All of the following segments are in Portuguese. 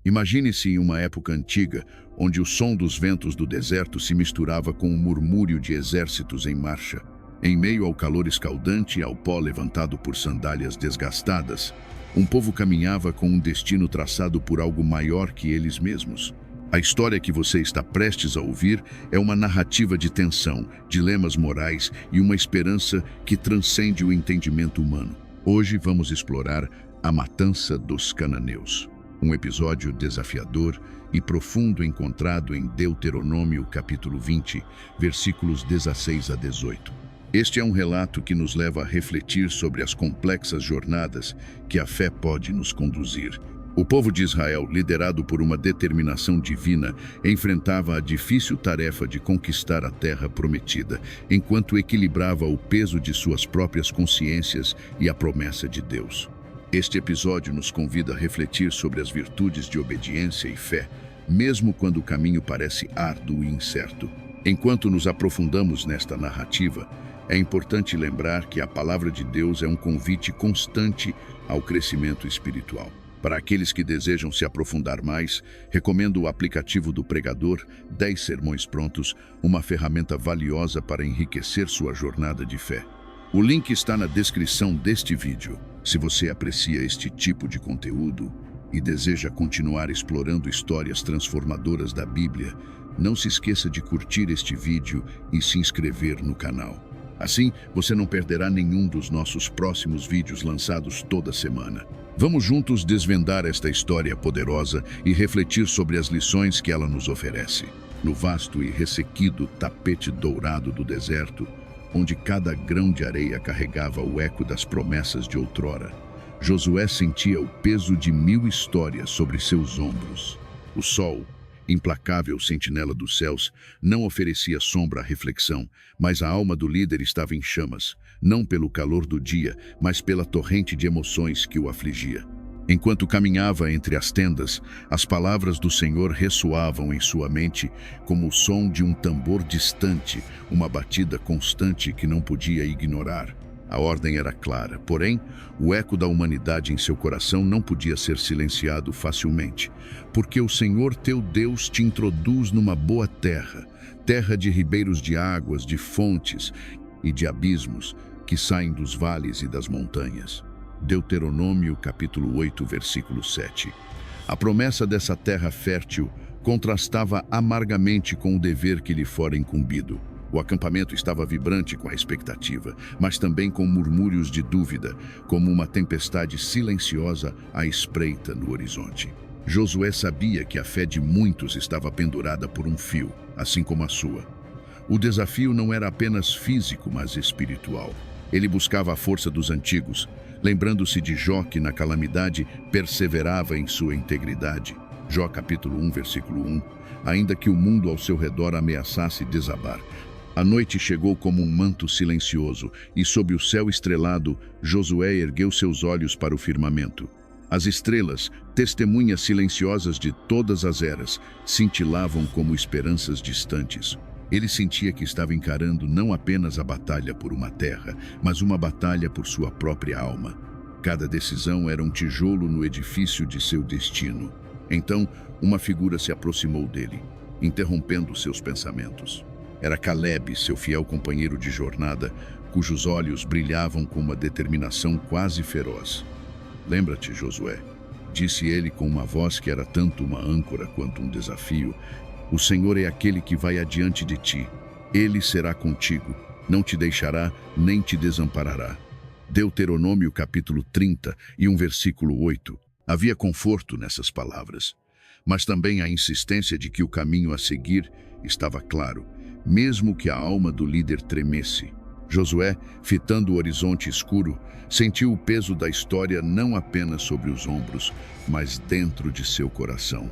Imagine-se em uma época antiga, onde o som dos ventos do deserto se misturava com o murmúrio de exércitos em marcha. Em meio ao calor escaldante e ao pó levantado por sandálias desgastadas, um povo caminhava com um destino traçado por algo maior que eles mesmos. A história que você está prestes a ouvir é uma narrativa de tensão, dilemas morais e uma esperança que transcende o entendimento humano. Hoje vamos explorar a matança dos cananeus, um episódio desafiador e profundo encontrado em Deuteronômio capítulo 20, versículos 16 a 18. Este é um relato que nos leva a refletir sobre as complexas jornadas que a fé pode nos conduzir. O povo de Israel, liderado por uma determinação divina, enfrentava a difícil tarefa de conquistar a terra prometida, enquanto equilibrava o peso de suas próprias consciências e a promessa de Deus. Este episódio nos convida a refletir sobre as virtudes de obediência e fé, mesmo quando o caminho parece árduo e incerto. Enquanto nos aprofundamos nesta narrativa, é importante lembrar que a palavra de Deus é um convite constante ao crescimento espiritual. Para aqueles que desejam se aprofundar mais, recomendo o aplicativo do Pregador 10 Sermões Prontos, uma ferramenta valiosa para enriquecer sua jornada de fé. O link está na descrição deste vídeo. Se você aprecia este tipo de conteúdo e deseja continuar explorando histórias transformadoras da Bíblia, não se esqueça de curtir este vídeo e se inscrever no canal. Assim, você não perderá nenhum dos nossos próximos vídeos lançados toda semana. Vamos juntos desvendar esta história poderosa e refletir sobre as lições que ela nos oferece. No vasto e ressequido tapete dourado do deserto, onde cada grão de areia carregava o eco das promessas de outrora, Josué sentia o peso de 1000 histórias sobre seus ombros. O sol, implacável sentinela dos céus, não oferecia sombra à reflexão, mas a alma do líder estava em chamas, não pelo calor do dia, mas pela torrente de emoções que o afligia. Enquanto caminhava entre as tendas, as palavras do Senhor ressoavam em sua mente como o som de um tambor distante, uma batida constante que não podia ignorar. A ordem era clara, porém, o eco da humanidade em seu coração não podia ser silenciado facilmente, porque o Senhor teu Deus te introduz numa boa terra, terra de ribeiros de águas, de fontes e de abismos que saem dos vales e das montanhas. Deuteronômio capítulo 8, versículo 7. A promessa dessa terra fértil contrastava amargamente com o dever que lhe fora incumbido. O acampamento estava vibrante com a expectativa, mas também com murmúrios de dúvida, como uma tempestade silenciosa à espreita no horizonte. Josué sabia que a fé de muitos estava pendurada por um fio, assim como a sua. O desafio não era apenas físico, mas espiritual. Ele buscava a força dos antigos, lembrando-se de Jó, que na calamidade perseverava em sua integridade. Jó capítulo 1, versículo 1. Ainda que o mundo ao seu redor ameaçasse desabar, a noite chegou como um manto silencioso, e sob o céu estrelado, Josué ergueu seus olhos para o firmamento. As estrelas, testemunhas silenciosas de todas as eras, cintilavam como esperanças distantes. Ele sentia que estava encarando não apenas a batalha por uma terra, mas uma batalha por sua própria alma. Cada decisão era um tijolo no edifício de seu destino. Então, uma figura se aproximou dele, interrompendo seus pensamentos. Era Caleb, seu fiel companheiro de jornada, cujos olhos brilhavam com uma determinação quase feroz. "Lembra-te, Josué", disse ele com uma voz que era tanto uma âncora quanto um desafio, "o Senhor é aquele que vai adiante de ti. Ele será contigo, não te deixará nem te desamparará." Deuteronômio capítulo 30 e um versículo 8. Havia conforto nessas palavras, mas também a insistência de que o caminho a seguir estava claro, mesmo que a alma do líder tremesse. Josué, fitando o horizonte escuro, sentiu o peso da história não apenas sobre os ombros, mas dentro de seu coração.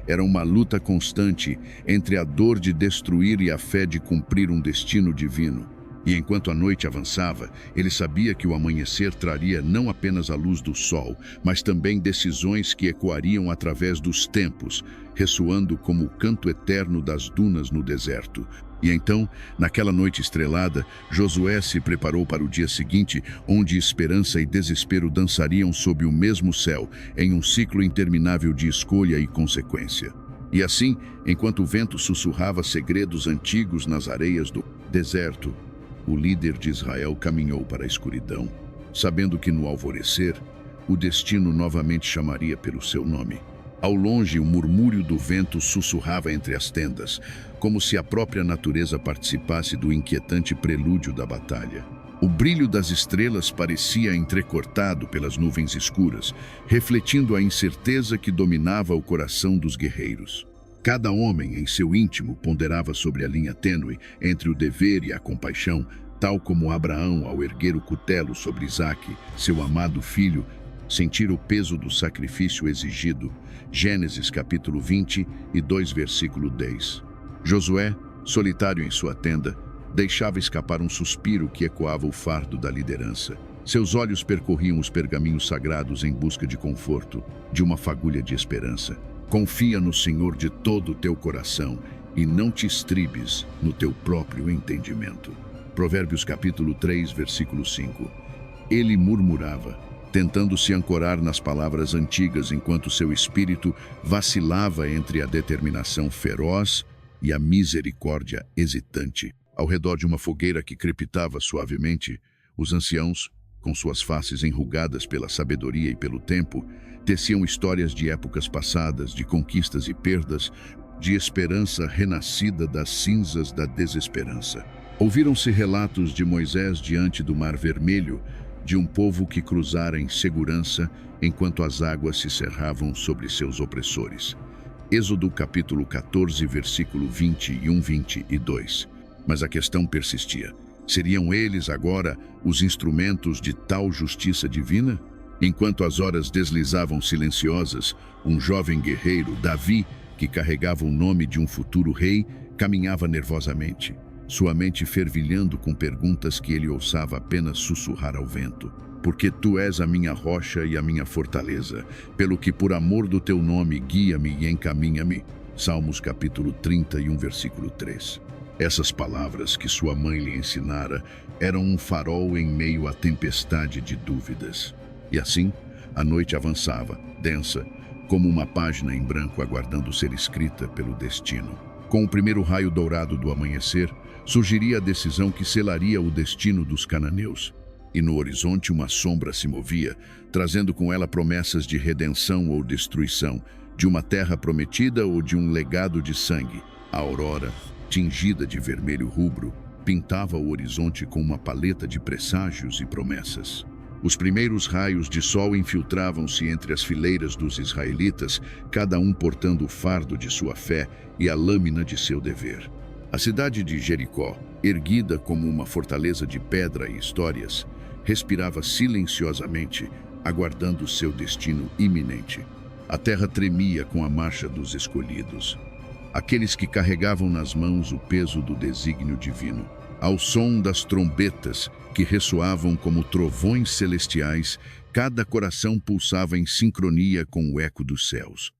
Era uma luta constante entre a dor de destruir e a fé de cumprir um destino divino. E enquanto a noite avançava, ele sabia que o amanhecer traria não apenas a luz do sol, mas também decisões que ecoariam através dos tempos, ressoando como o canto eterno das dunas no deserto. E então, naquela noite estrelada, Josué se preparou para o dia seguinte, onde esperança e desespero dançariam sob o mesmo céu, em um ciclo interminável de escolha e consequência. E assim, enquanto o vento sussurrava segredos antigos nas areias do deserto, o líder de Israel caminhou para a escuridão, sabendo que no alvorecer, o destino novamente chamaria pelo seu nome. Ao longe, o murmúrio do vento sussurrava entre as tendas, como se a própria natureza participasse do inquietante prelúdio da batalha. O brilho das estrelas parecia entrecortado pelas nuvens escuras, refletindo a incerteza que dominava o coração dos guerreiros. Cada homem, em seu íntimo, ponderava sobre a linha tênue entre o dever e a compaixão, tal como Abraão, ao erguer o cutelo sobre Isaque, seu amado filho, sentir o peso do sacrifício exigido. Gênesis capítulo 22, versículo 10. Josué, solitário em sua tenda, deixava escapar um suspiro que ecoava o fardo da liderança. Seus olhos percorriam os pergaminhos sagrados em busca de conforto, de uma fagulha de esperança. Confia no Senhor de todo o teu coração e não te estribes no teu próprio entendimento. Provérbios capítulo 3, versículo 5. Ele murmurava, tentando se ancorar nas palavras antigas enquanto seu espírito vacilava entre a determinação feroz e a misericórdia hesitante. Ao redor de uma fogueira que crepitava suavemente, os anciãos, com suas faces enrugadas pela sabedoria e pelo tempo, teciam histórias de épocas passadas, de conquistas e perdas, de esperança renascida das cinzas da desesperança. Ouviram-se relatos de Moisés diante do Mar Vermelho, de um povo que cruzara em segurança enquanto as águas se cerravam sobre seus opressores. Êxodo capítulo 14, versículo 21, 22. Mas a questão persistia. Seriam eles agora os instrumentos de tal justiça divina? Enquanto as horas deslizavam silenciosas, um jovem guerreiro, Davi, que carregava o nome de um futuro rei, caminhava nervosamente, sua mente fervilhando com perguntas que ele ousava apenas sussurrar ao vento. Porque tu és a minha rocha e a minha fortaleza, pelo que por amor do teu nome guia-me e encaminha-me. Salmos capítulo 31, versículo 3. Essas palavras que sua mãe lhe ensinara eram um farol em meio à tempestade de dúvidas. E assim, a noite avançava, densa, como uma página em branco aguardando ser escrita pelo destino. Com o primeiro raio dourado do amanhecer, surgiria a decisão que selaria o destino dos cananeus. E no horizonte uma sombra se movia, trazendo com ela promessas de redenção ou destruição, de uma terra prometida ou de um legado de sangue. A aurora, tingida de vermelho rubro, pintava o horizonte com uma paleta de presságios e promessas. Os primeiros raios de sol infiltravam-se entre as fileiras dos israelitas, cada um portando o fardo de sua fé e a lâmina de seu dever. A cidade de Jericó, erguida como uma fortaleza de pedra e histórias, respirava silenciosamente, aguardando seu destino iminente. A terra tremia com a marcha dos escolhidos, aqueles que carregavam nas mãos o peso do desígnio divino. Ao som das trombetas, que ressoavam como trovões celestiais, cada coração pulsava em sincronia com o eco dos céus.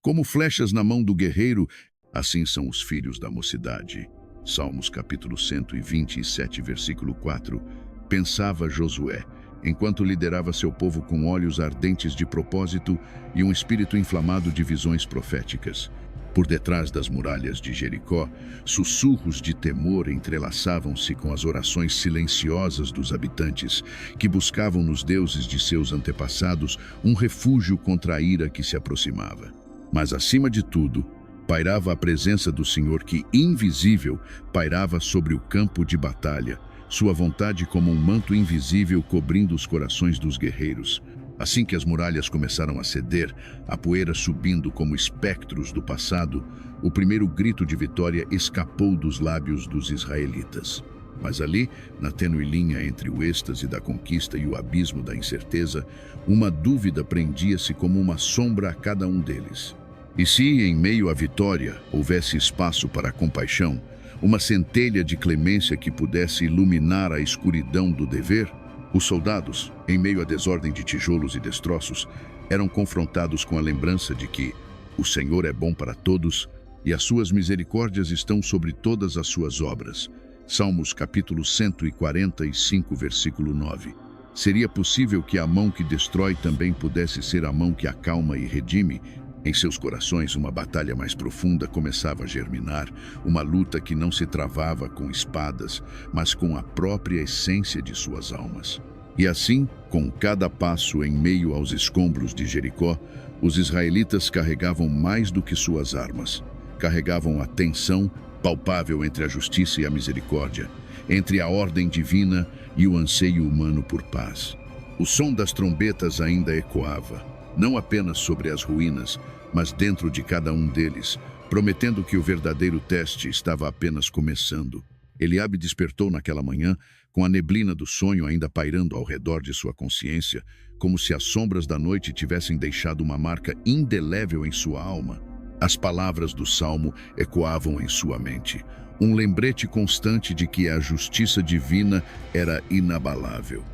Como flechas na mão do guerreiro, assim são os filhos da mocidade. Salmos capítulo 127, versículo 4. Pensava Josué, enquanto liderava seu povo com olhos ardentes de propósito e um espírito inflamado de visões proféticas. Por detrás das muralhas de Jericó, sussurros de temor entrelaçavam-se com as orações silenciosas dos habitantes, que buscavam nos deuses de seus antepassados um refúgio contra a ira que se aproximava. Mas, acima de tudo, pairava a presença do Senhor que, invisível, pairava sobre o campo de batalha, sua vontade como um manto invisível cobrindo os corações dos guerreiros. Assim que as muralhas começaram a ceder, a poeira subindo como espectros do passado, o primeiro grito de vitória escapou dos lábios dos israelitas. Mas ali, na tênue linha entre o êxtase da conquista e o abismo da incerteza, uma dúvida prendia-se como uma sombra a cada um deles. E se, em meio à vitória, houvesse espaço para a compaixão, uma centelha de clemência que pudesse iluminar a escuridão do dever? Os soldados, em meio à desordem de tijolos e destroços, eram confrontados com a lembrança de que o Senhor é bom para todos e as suas misericórdias estão sobre todas as suas obras. Salmos capítulo 145, versículo 9. Seria possível que a mão que destrói também pudesse ser a mão que acalma e redime? Em seus corações, uma batalha mais profunda começava a germinar, uma luta que não se travava com espadas, mas com a própria essência de suas almas. E assim, com cada passo em meio aos escombros de Jericó, os israelitas carregavam mais do que suas armas. Carregavam a tensão palpável entre a justiça e a misericórdia, entre a ordem divina e o anseio humano por paz. O som das trombetas ainda ecoava, não apenas sobre as ruínas, mas dentro de cada um deles, prometendo que o verdadeiro teste estava apenas começando. Eliabe despertou naquela manhã, com a neblina do sonho ainda pairando ao redor de sua consciência, como se as sombras da noite tivessem deixado uma marca indelével em sua alma. As palavras do salmo ecoavam em sua mente, um lembrete constante de que a justiça divina era inabalável.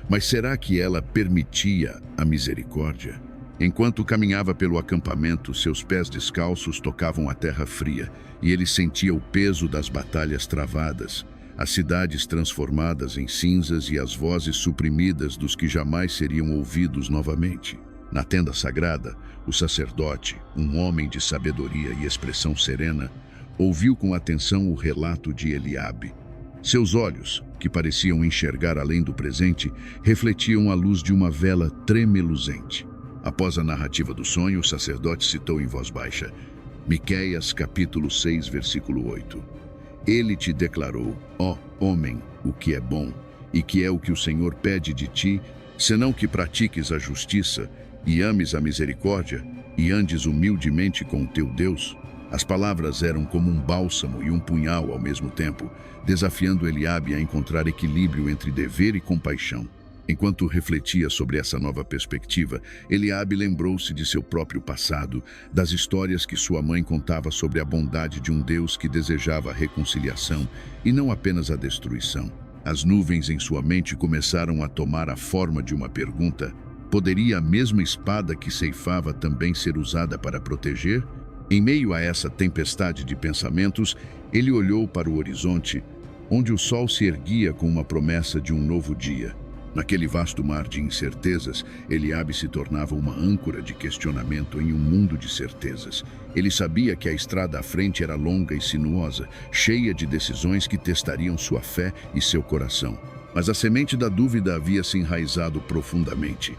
Mas será que ela permitia a misericórdia? Enquanto caminhava pelo acampamento, seus pés descalços tocavam a terra fria, e ele sentia o peso das batalhas travadas, as cidades transformadas em cinzas e as vozes suprimidas dos que jamais seriam ouvidos novamente. Na tenda sagrada, o sacerdote, um homem de sabedoria e expressão serena, ouviu com atenção o relato de Eliabe. Seus olhos, que pareciam enxergar além do presente, refletiam a luz de uma vela tremeluzente. Após a narrativa do sonho, o sacerdote citou em voz baixa, Miqueias capítulo 6, versículo 8. Ele te declarou, ó homem, o que é bom, e que é o que o Senhor pede de ti, senão que pratiques a justiça, e ames a misericórdia, e andes humildemente com o teu Deus. As palavras eram como um bálsamo e um punhal ao mesmo tempo, desafiando Eliabe a encontrar equilíbrio entre dever e compaixão. Enquanto refletia sobre essa nova perspectiva, Eliabe lembrou-se de seu próprio passado, das histórias que sua mãe contava sobre a bondade de um Deus que desejava a reconciliação e não apenas a destruição. As nuvens em sua mente começaram a tomar a forma de uma pergunta: poderia a mesma espada que ceifava também ser usada para proteger? Em meio a essa tempestade de pensamentos, ele olhou para o horizonte, onde o sol se erguia com uma promessa de um novo dia. Naquele vasto mar de incertezas, Eliabe se tornava uma âncora de questionamento em um mundo de certezas. Ele sabia que a estrada à frente era longa e sinuosa, cheia de decisões que testariam sua fé e seu coração. Mas a semente da dúvida havia se enraizado profundamente,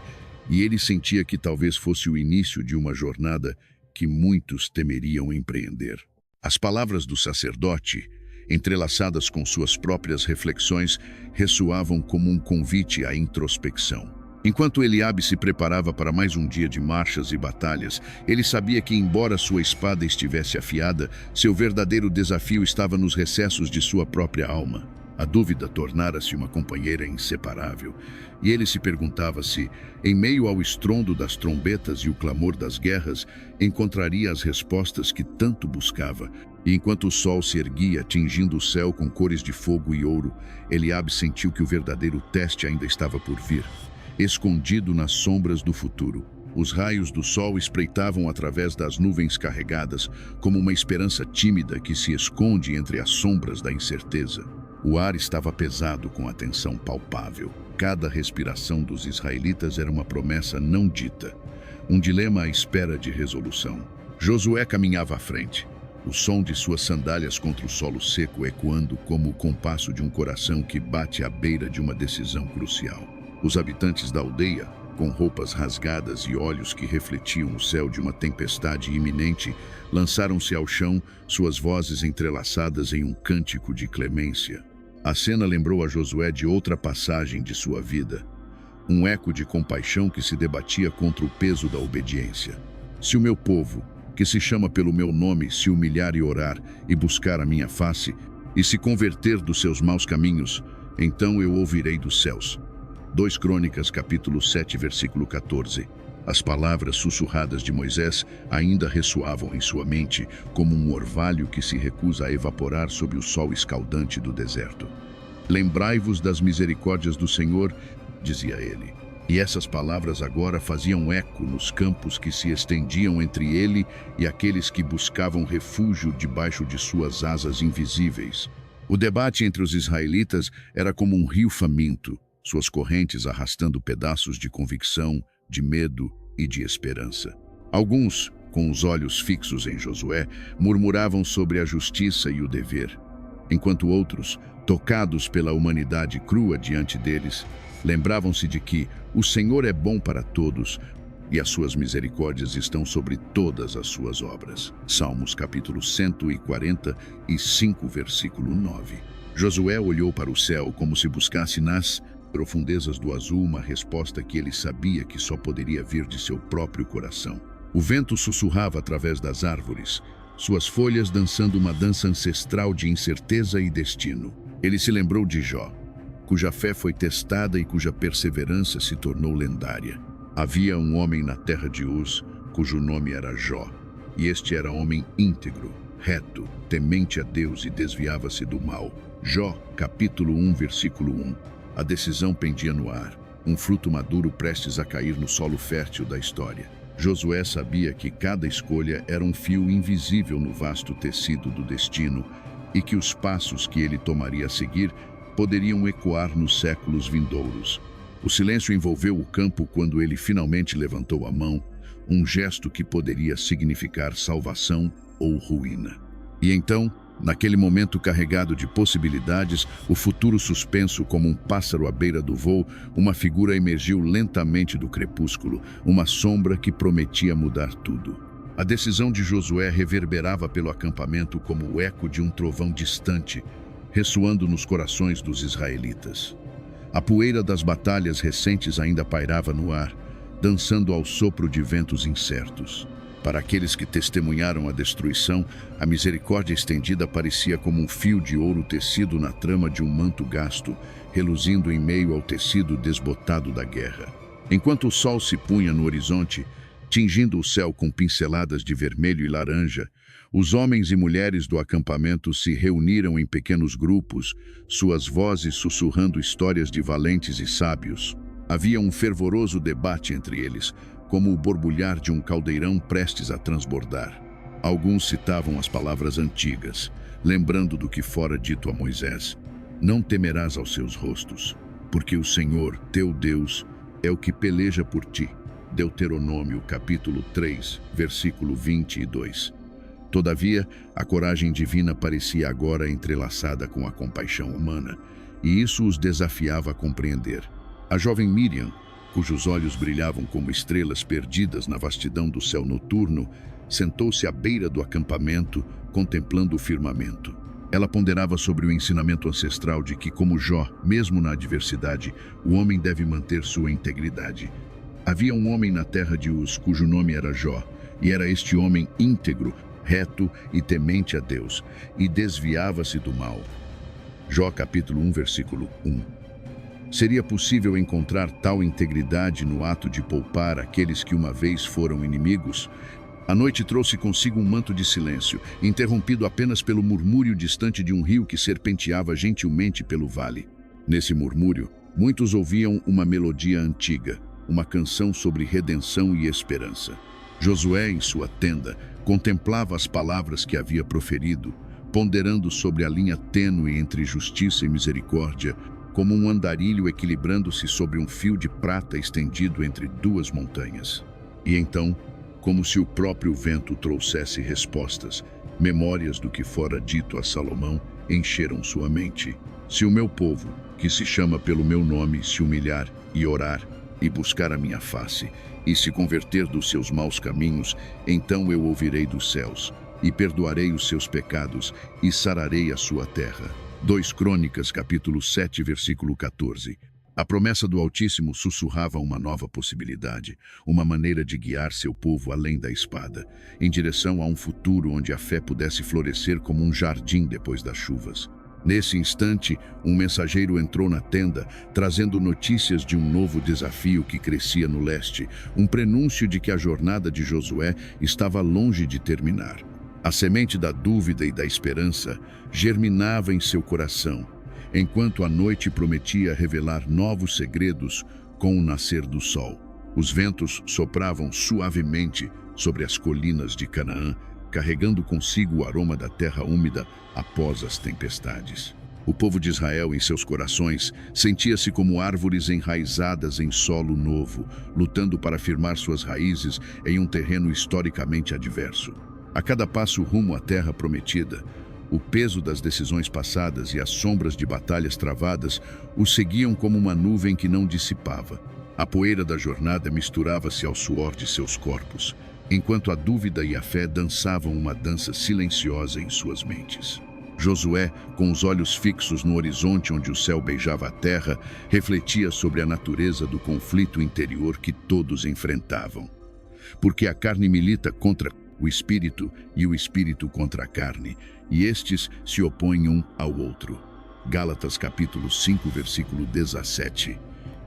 e ele sentia que talvez fosse o início de uma jornada que muitos temeriam empreender. As palavras do sacerdote, entrelaçadas com suas próprias reflexões, ressoavam como um convite à introspecção. Enquanto Eliabe se preparava para mais um dia de marchas e batalhas, ele sabia que, embora sua espada estivesse afiada, seu verdadeiro desafio estava nos recessos de sua própria alma. A dúvida tornara-se uma companheira inseparável, e ele se perguntava se, em meio ao estrondo das trombetas e o clamor das guerras, encontraria as respostas que tanto buscava. E enquanto o sol se erguia, tingindo o céu com cores de fogo e ouro, Eliabe sentiu que o verdadeiro teste ainda estava por vir. Escondido nas sombras do futuro, os raios do sol espreitavam através das nuvens carregadas, como uma esperança tímida que se esconde entre as sombras da incerteza. O ar estava pesado com a tensão palpável. Cada respiração dos israelitas era uma promessa não dita, um dilema à espera de resolução. Josué caminhava à frente, o som de suas sandálias contra o solo seco ecoando como o compasso de um coração que bate à beira de uma decisão crucial. Os habitantes da aldeia, com roupas rasgadas e olhos que refletiam o céu de uma tempestade iminente, lançaram-se ao chão, suas vozes entrelaçadas em um cântico de clemência. A cena lembrou a Josué de outra passagem de sua vida, um eco de compaixão que se debatia contra o peso da obediência. Se o meu povo, que se chama pelo meu nome, se humilhar e orar, e buscar a minha face, e se converter dos seus maus caminhos, então eu ouvirei dos céus. 2 Crônicas, capítulo 7, versículo 14. As palavras sussurradas de Moisés ainda ressoavam em sua mente, como um orvalho que se recusa a evaporar sob o sol escaldante do deserto. Lembrai-vos das misericórdias do Senhor, dizia ele. E essas palavras agora faziam eco nos campos que se estendiam entre ele e aqueles que buscavam refúgio debaixo de suas asas invisíveis. O debate entre os israelitas era como um rio faminto, suas correntes arrastando pedaços de convicção, de medo e de esperança. Alguns, com os olhos fixos em Josué, murmuravam sobre a justiça e o dever, enquanto outros, tocados pela humanidade crua diante deles, lembravam-se de que o Senhor é bom para todos e as suas misericórdias estão sobre todas as suas obras. Salmos capítulo 145, versículo 9. Josué olhou para o céu como se buscasse nas profundezas do azul uma resposta que ele sabia que só poderia vir de seu próprio coração. O vento sussurrava através das árvores, suas folhas dançando uma dança ancestral de incerteza e destino. Ele se lembrou de Jó, cuja fé foi testada e cuja perseverança se tornou lendária. Havia um homem na terra de Uz, cujo nome era Jó, e este era homem íntegro, reto, temente a Deus e desviava-se do mal. Jó, capítulo 1, versículo 1. A decisão pendia no ar, um fruto maduro prestes a cair no solo fértil da história. Josué sabia que cada escolha era um fio invisível no vasto tecido do destino e que os passos que ele tomaria a seguir poderiam ecoar nos séculos vindouros. O silêncio envolveu o campo quando ele finalmente levantou a mão, um gesto que poderia significar salvação ou ruína. E então, naquele momento carregado de possibilidades, o futuro suspenso como um pássaro à beira do voo, uma figura emergiu lentamente do crepúsculo, uma sombra que prometia mudar tudo. A decisão de Josué reverberava pelo acampamento como o eco de um trovão distante, ressoando nos corações dos israelitas. A poeira das batalhas recentes ainda pairava no ar, dançando ao sopro de ventos incertos. Para aqueles que testemunharam a destruição, a misericórdia estendida parecia como um fio de ouro tecido na trama de um manto gasto, reluzindo em meio ao tecido desbotado da guerra. Enquanto o sol se punha no horizonte, tingindo o céu com pinceladas de vermelho e laranja, os homens e mulheres do acampamento se reuniram em pequenos grupos, suas vozes sussurrando histórias de valentes e sábios. Havia um fervoroso debate entre eles, como o borbulhar de um caldeirão prestes a transbordar. Alguns citavam as palavras antigas, lembrando do que fora dito a Moisés: não temerás aos seus rostos, porque o Senhor, teu Deus, é o que peleja por ti. Deuteronômio, capítulo 3, versículo 22. Todavia, a coragem divina parecia agora entrelaçada com a compaixão humana, e isso os desafiava a compreender. A jovem Miriam, cujos olhos brilhavam como estrelas perdidas na vastidão do céu noturno, sentou-se à beira do acampamento, contemplando o firmamento. Ela ponderava sobre o ensinamento ancestral de que, como Jó, mesmo na adversidade, o homem deve manter sua integridade. Havia um homem na terra de Uz, cujo nome era Jó, e era este homem íntegro, reto e temente a Deus, e desviava-se do mal. Jó capítulo 1, versículo 1. Seria possível encontrar tal integridade no ato de poupar aqueles que uma vez foram inimigos? A noite trouxe consigo um manto de silêncio, interrompido apenas pelo murmúrio distante de um rio que serpenteava gentilmente pelo vale. Nesse murmúrio, muitos ouviam uma melodia antiga, uma canção sobre redenção e esperança. Josué, em sua tenda, contemplava as palavras que havia proferido, ponderando sobre a linha tênue entre justiça e misericórdia, como um andarilho equilibrando-se sobre um fio de prata estendido entre duas montanhas. E então, como se o próprio vento trouxesse respostas, memórias do que fora dito a Salomão encheram sua mente. Se o meu povo, que se chama pelo meu nome, se humilhar e orar, e buscar a minha face, e se converter dos seus maus caminhos, então eu ouvirei dos céus, e perdoarei os seus pecados, e sararei a sua terra. 2 Crônicas, capítulo 7, versículo 14. A promessa do Altíssimo sussurrava uma nova possibilidade, uma maneira de guiar seu povo além da espada, em direção a um futuro onde a fé pudesse florescer como um jardim depois das chuvas. Nesse instante, um mensageiro entrou na tenda, trazendo notícias de um novo desafio que crescia no leste, um prenúncio de que a jornada de Josué estava longe de terminar. A semente da dúvida e da esperança germinava em seu coração, enquanto a noite prometia revelar novos segredos com o nascer do sol. Os ventos sopravam suavemente sobre as colinas de Canaã, carregando consigo o aroma da terra úmida após as tempestades. O povo de Israel, em seus corações, sentia-se como árvores enraizadas em solo novo, lutando para firmar suas raízes em um terreno historicamente adverso. A cada passo rumo à terra prometida, o peso das decisões passadas e as sombras de batalhas travadas os seguiam como uma nuvem que não dissipava. A poeira da jornada misturava-se ao suor de seus corpos, enquanto a dúvida e a fé dançavam uma dança silenciosa em suas mentes. Josué, com os olhos fixos no horizonte onde o céu beijava a terra, refletia sobre a natureza do conflito interior que todos enfrentavam. Porque a carne milita contra o espírito e o espírito contra a carne, e estes se opõem um ao outro. Gálatas capítulo 5, versículo 17.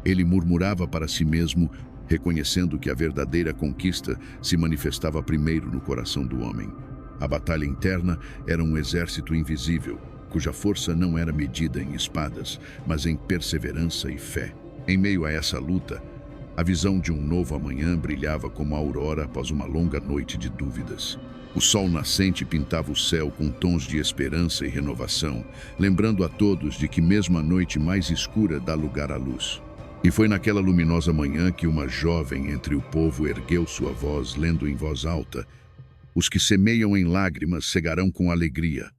Ele murmurava para si mesmo, reconhecendo que a verdadeira conquista se manifestava primeiro no coração do homem. A batalha interna era um exército invisível, cuja força não era medida em espadas, mas em perseverança e fé. Em meio a essa luta, a visão de um novo amanhã brilhava como a aurora após uma longa noite de dúvidas. O sol nascente pintava o céu com tons de esperança e renovação, lembrando a todos de que mesmo a noite mais escura dá lugar à luz. E foi naquela luminosa manhã que uma jovem entre o povo ergueu sua voz, lendo em voz alta: "Os que semeiam em lágrimas cegarão com alegria."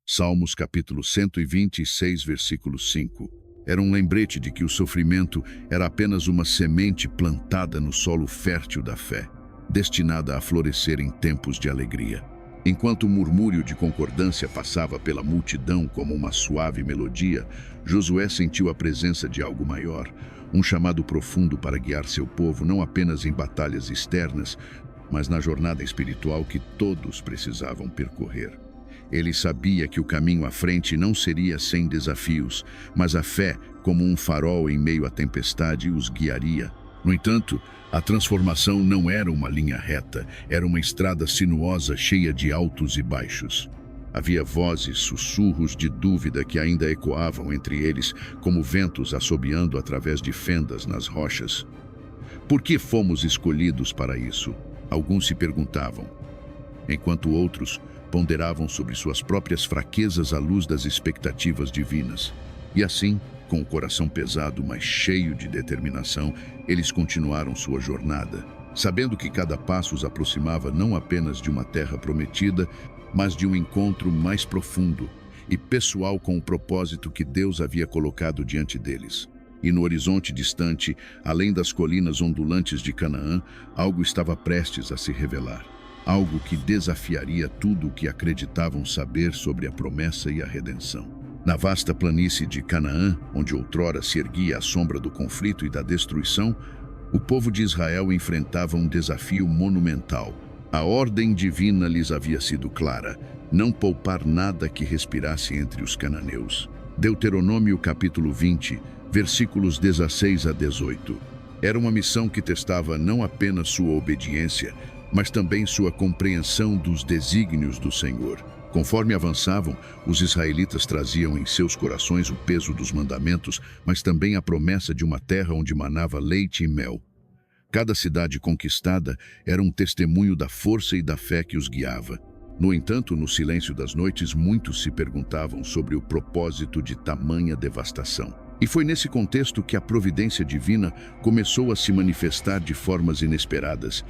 Salmos capítulo 126, versículo 5. Era um lembrete de que o sofrimento era apenas uma semente plantada no solo fértil da fé, destinada a florescer em tempos de alegria. Enquanto o murmúrio de concordância passava pela multidão como uma suave melodia, Josué sentiu a presença de algo maior, um chamado profundo para guiar seu povo não apenas em batalhas externas, mas na jornada espiritual que todos precisavam percorrer. Ele sabia que o caminho à frente não seria sem desafios, mas a fé, como um farol em meio à tempestade, os guiaria. No entanto, a transformação não era uma linha reta, era uma estrada sinuosa cheia de altos e baixos. Havia vozes, sussurros de dúvida que ainda ecoavam entre eles, como ventos assobiando através de fendas nas rochas. Por que fomos escolhidos para isso? Alguns se perguntavam, enquanto outros ponderavam sobre suas próprias fraquezas à luz das expectativas divinas. E assim, com o coração pesado, mas cheio de determinação, eles continuaram sua jornada, sabendo que cada passo os aproximava não apenas de uma terra prometida, mas de um encontro mais profundo e pessoal com o propósito que Deus havia colocado diante deles. E no horizonte distante, além das colinas ondulantes de Canaã, algo estava prestes a se revelar. Algo que desafiaria tudo o que acreditavam saber sobre a promessa e a redenção. Na vasta planície de Canaã, onde outrora se erguia a sombra do conflito e da destruição, o povo de Israel enfrentava um desafio monumental. A ordem divina lhes havia sido clara: não poupar nada que respirasse entre os cananeus. Deuteronômio capítulo 20, versículos 16 a 18. Era uma missão que testava não apenas sua obediência, mas também sua compreensão dos desígnios do Senhor. Conforme avançavam, os israelitas traziam em seus corações o peso dos mandamentos, mas também a promessa de uma terra onde manava leite e mel. Cada cidade conquistada era um testemunho da força e da fé que os guiava. No entanto, no silêncio das noites, muitos se perguntavam sobre o propósito de tamanha devastação. E foi nesse contexto que a providência divina começou a se manifestar de formas inesperadas.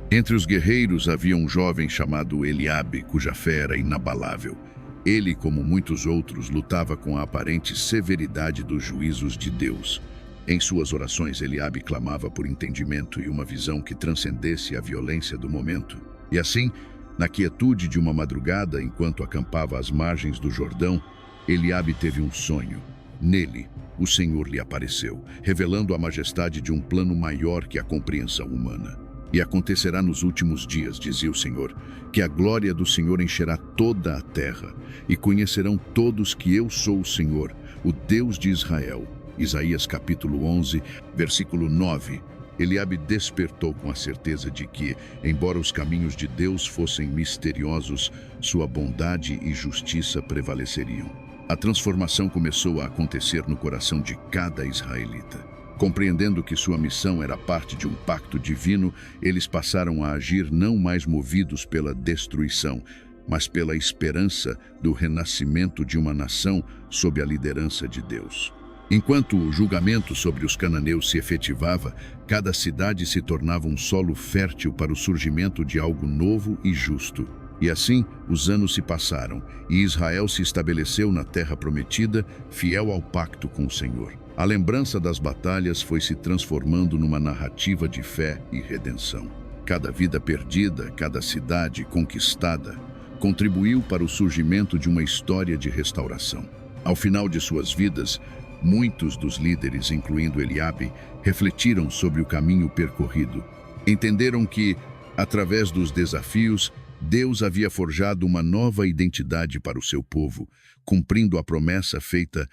Entre os guerreiros havia um jovem chamado Eliabe, cuja fé era inabalável. Ele, como muitos outros, lutava com a aparente severidade dos juízos de Deus. Em suas orações, Eliabe clamava por entendimento e uma visão que transcendesse a violência do momento. E assim, na quietude de uma madrugada, enquanto acampava às margens do Jordão, Eliabe teve um sonho. Nele, o Senhor lhe apareceu, revelando a majestade de um plano maior que a compreensão humana. E acontecerá nos últimos dias, dizia o Senhor, que a glória do Senhor encherá toda a terra, e conhecerão todos que eu sou o Senhor, o Deus de Israel. Isaías capítulo 11, versículo 9. Eliabe despertou com a certeza de que, embora os caminhos de Deus fossem misteriosos, sua bondade e justiça prevaleceriam. A transformação começou a acontecer no coração de cada israelita. Compreendendo que sua missão era parte de um pacto divino, eles passaram a agir não mais movidos pela destruição, mas pela esperança do renascimento de uma nação sob a liderança de Deus. Enquanto o julgamento sobre os cananeus se efetivava, cada cidade se tornava um solo fértil para o surgimento de algo novo e justo. E assim, os anos se passaram, e Israel se estabeleceu na terra prometida, fiel ao pacto com o Senhor. A lembrança das batalhas foi se transformando numa narrativa de fé e redenção. Cada vida perdida, cada cidade conquistada, contribuiu para o surgimento de uma história de restauração. Ao final de suas vidas, muitos dos líderes, incluindo Eliabe, refletiram sobre o caminho percorrido. Entenderam que, através dos desafios, Deus havia forjado uma nova identidade para o seu povo, cumprindo a promessa feita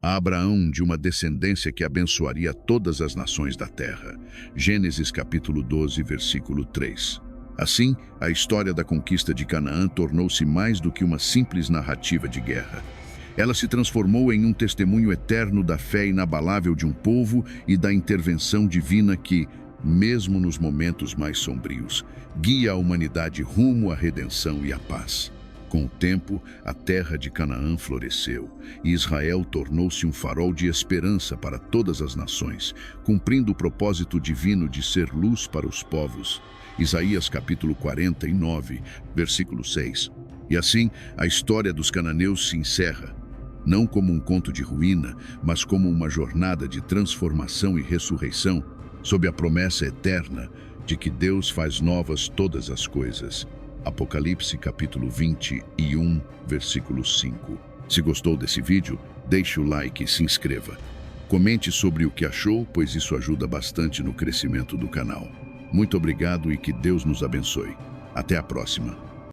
a Abraão de uma descendência que abençoaria todas as nações da terra. Gênesis capítulo 12, versículo 3. Assim, a história da conquista de Canaã tornou-se mais do que uma simples narrativa de guerra. Ela se transformou em um testemunho eterno da fé inabalável de um povo e da intervenção divina que, mesmo nos momentos mais sombrios, guia a humanidade rumo à redenção e à paz. Com o tempo, a terra de Canaã floresceu, e Israel tornou-se um farol de esperança para todas as nações, cumprindo o propósito divino de ser luz para os povos. Isaías capítulo 49, versículo 6. E assim, a história dos cananeus se encerra, não como um conto de ruína, mas como uma jornada de transformação e ressurreição, sob a promessa eterna de que Deus faz novas todas as coisas. Apocalipse capítulo 21, versículo 5. Se gostou desse vídeo, deixe o like e se inscreva. Comente sobre o que achou, pois isso ajuda bastante no crescimento do canal. Muito obrigado e que Deus nos abençoe. Até a próxima.